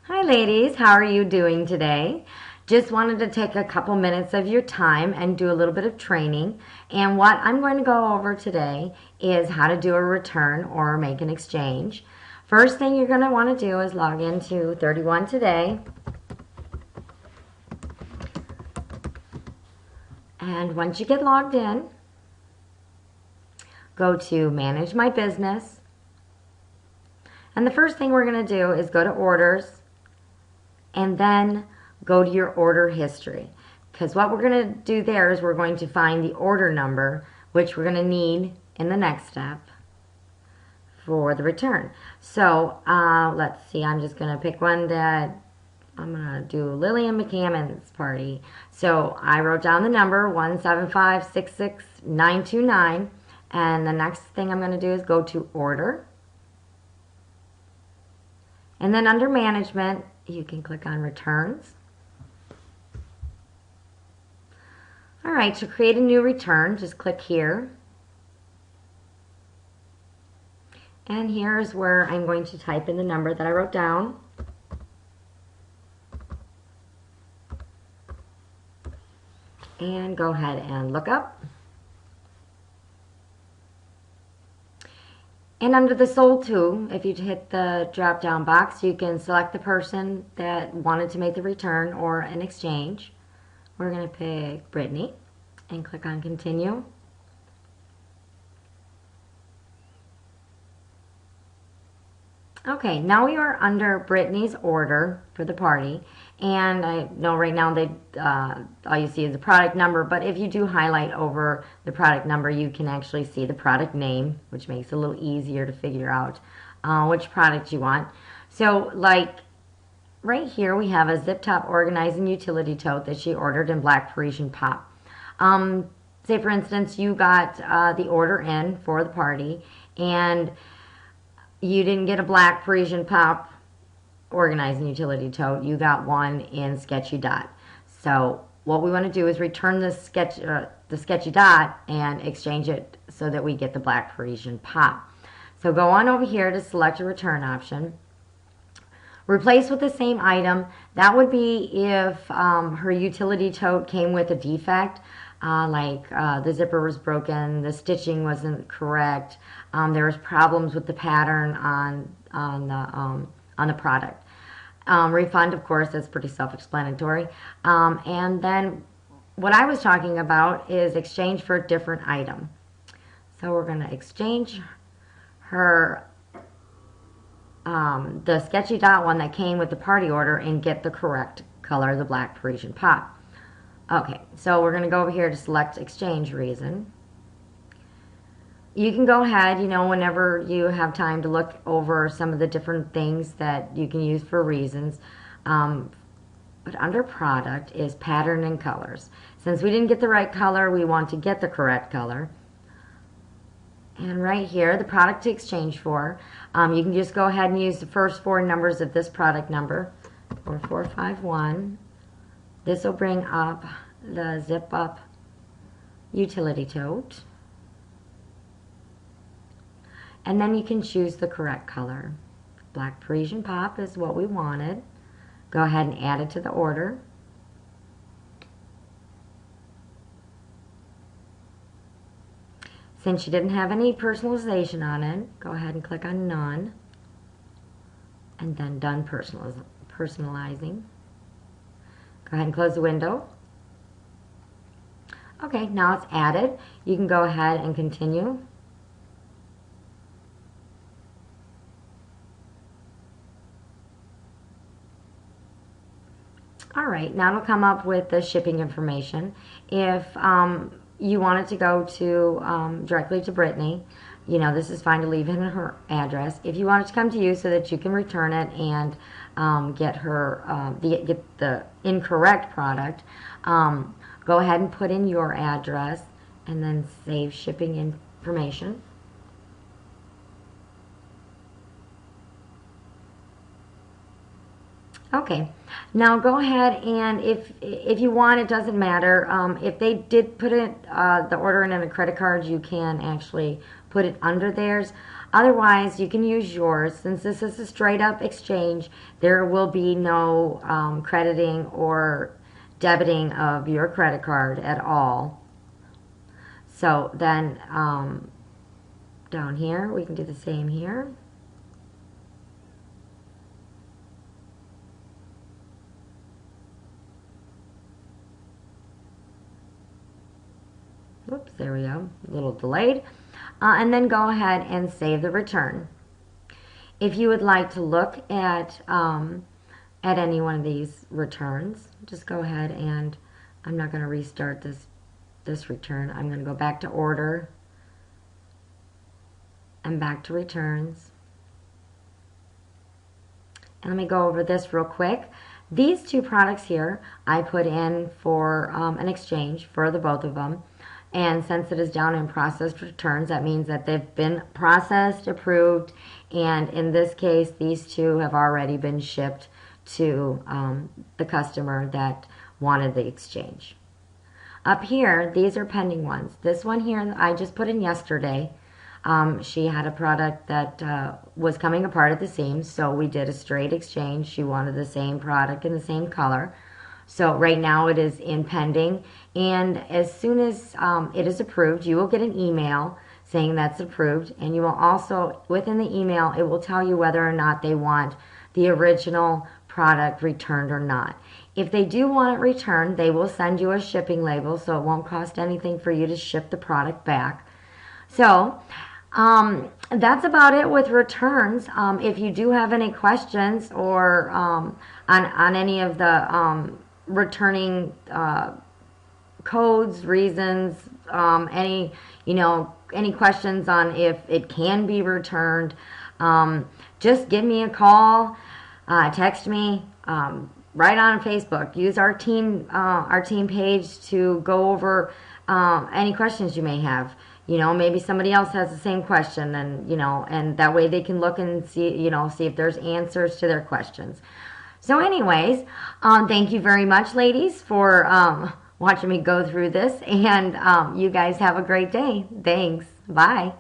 Hi, ladies. How are you doing today? Just wanted to take a couple minutes of your time and do a little bit of training. And what I'm going to go over today is how to do a return or make an exchange. First thing you're going to want to do is log into 31 Today. And once you get logged in, go to Manage My Business. And the first thing we're going to do is go to Orders and then go to your order history. Because what we're going to do there is we're going to find the order number, which we're going to need in the next step for the return. So let's see, I'm just going to pick one that I'm going to do Lillian McCammon's party. So I wrote down the number 175666929, and the next thing I'm going to do is go to Order. And then under Management, you can click on Returns. All right, to create a new return, just click here. And here's where I'm going to type in the number that I wrote down. And go ahead and look up. And under the Sold To, if you hit the drop down box, you can select the person that wanted to make the return or an exchange. We're going to pick Brittany and click on Continue. Okay, now we are under Brittany's order for the party, and I know right now all you see is the product number, but if you do highlight over the product number, you can actually see the product name, which makes it a little easier to figure out which product you want. So like right here we have a zip top organizing utility tote that she ordered in Black Parisian Pop. Say for instance you got the order in for the party and you didn't get a Black Parisian Pop organizing utility tote. You got one in Sketchy Dot. So what we want to do is return the Sketchy Dot and exchange it so that we get the Black Parisian Pop. So go on over here to select a return option. Replace with the same item. That would be if her utility tote came with a defect. Like the zipper was broken, the stitching wasn't correct, there was problems with the pattern on the product. Refund, of course, that's pretty self-explanatory. And then what I was talking about is exchange for a different item. So we're going to exchange her the Sketchy Dot one that came with the party order and get the correct color, the Black Parisian Pop. Okay, so we're going to go over here to select exchange reason. You can go ahead, whenever you have time to look over some of the different things that you can use for reasons. But under product is pattern and colors. Since we didn't get the right color, we want to get the correct color. And right here, the product to exchange for, you can just go ahead and use the first four numbers of this product number, 4451. This will bring up the zip up utility tote. And then you can choose the correct color. Black Parisian Pop is what we wanted. Go ahead and add it to the order. Since you didn't have any personalization on it, go ahead and click on None. And then Done Personalizing. Go ahead and close the window. Okay, now it's added. You can go ahead and continue. Alright, now it'll come up with the shipping information. If you want it to go to directly to Brittany, this is fine to leave in her address. If you want it to come to you so that you can return it and get the incorrect product, go ahead and put in your address and then save shipping information. Okay, now go ahead and if you want, it doesn't matter. If they did put it the order in a credit card, you can actually put it under theirs. Otherwise, you can use yours. Since this is a straight up exchange, there will be no crediting or debiting of your credit card at all. So then down here, we can do the same here. Whoops, there we go. A little delayed. And then go ahead and save the return. If you would like to look at any one of these returns, just go ahead and I'm not going to restart this return. I'm going to go back to order and back to returns. And let me go over this real quick. These two products here I put in for an exchange for the both of them. And since it is down in processed returns, that means that they've been processed, approved, and in this case, these two have already been shipped to the customer that wanted the exchange. Up here, these are pending ones. This one here, I just put in yesterday. She had a product that was coming apart at the seams, so we did a straight exchange. She wanted the same product in the same color. So right now it is in pending, and as soon as it is approved, you will get an email saying that's approved, and you will also, within the email, it will tell you whether or not they want the original product returned or not. If they do want it returned, they will send you a shipping label, so it won't cost anything for you to ship the product back. So that's about it with returns. If you do have any questions or on any of the returning codes, reasons, any questions on if it can be returned, just give me a call, text me, right on Facebook. Use our team page to go over any questions you may have. Maybe somebody else has the same question, and that way they can look and see if there's answers to their questions. So anyways, thank you very much, ladies, for watching me go through this, and you guys have a great day. Thanks. Bye.